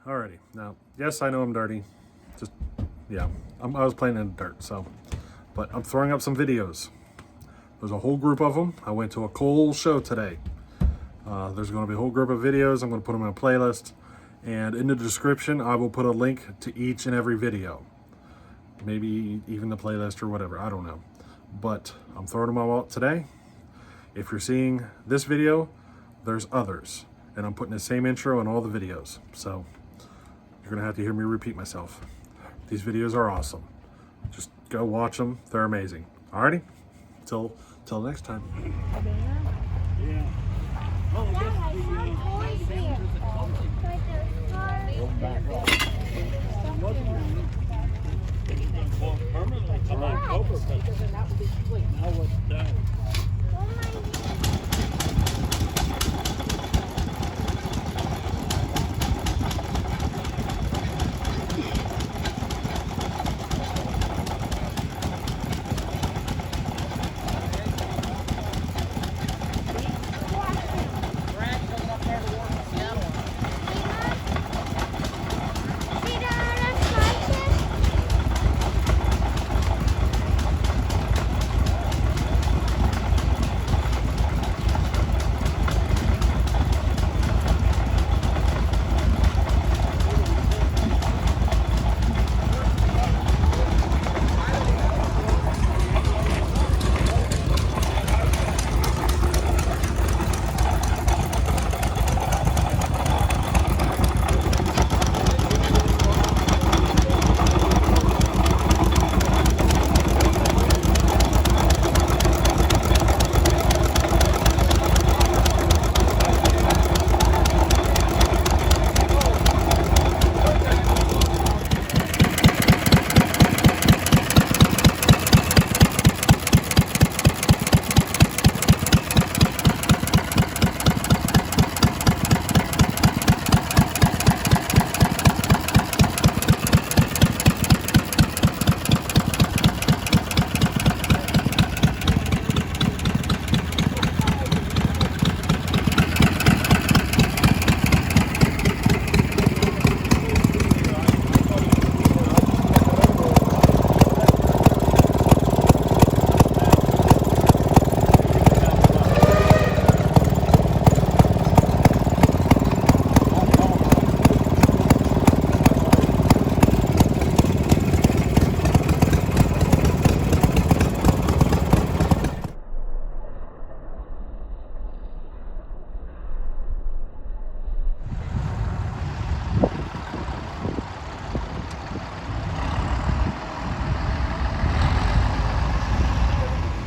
Alrighty. Now, yes, I know I'm dirty. Just, yeah, I was playing in the dirt, so. But I'm throwing up some videos. There's a whole group of them. I went to a cool show today. There's going to be a whole group of videos. I'm going to put them in a playlist. And in the description, I will put a link to each and every video. Maybe even the playlist or whatever. I don't know. But I'm throwing them all out today. If you're seeing this video, there's others. And I'm putting the same intro in all the videos. So you're going to have to hear me repeat myself. These videos are awesome. Just go watch them. They're amazing. Alrighty? Till next time. Yeah. Oh, Yeah, I saw boys here. But there's cars. well, permanently till October, but now what's done? Oh my. See the other slices?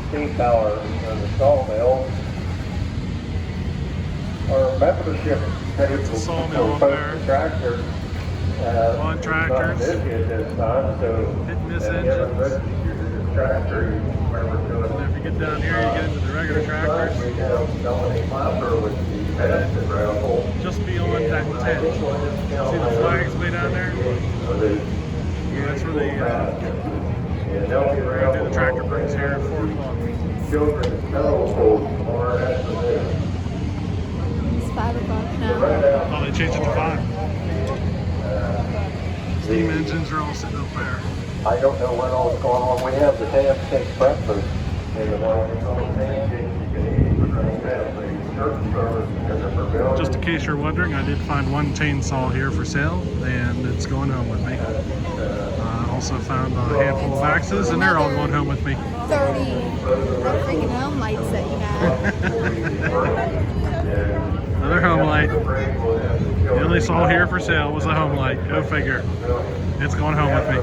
Steam power in the Sawmill. Our membership It's a sawmill up there. Tractor. On tractors. This time, so Hitting this if you engine. haven't registered your tractor, you remember doing. And if you get down here, you get into the regular tractors. We have Dominic Clapper with the fast and raffle. Just beyond that tent. See the flags way down there? That's where they do the tractor brings here at 4 o'clock. Children's telephone tomorrow afternoon. It's 5 o'clock now. Oh, they changed it to 5. Steam engines are all sitting up there. I don't know what all is going on. We have the pancake breakfast in the morning. All the pancakes you can eat. We're going to have the church service in the pavilion. Just in case you're wondering, I did find one chainsaw here for sale, and it's going home with me. I also found a handful of axes, and they're all going home with me. 30 freaking home lights that you have. Another home light. The only saw here for sale was a home light. Go figure. It's going home with me.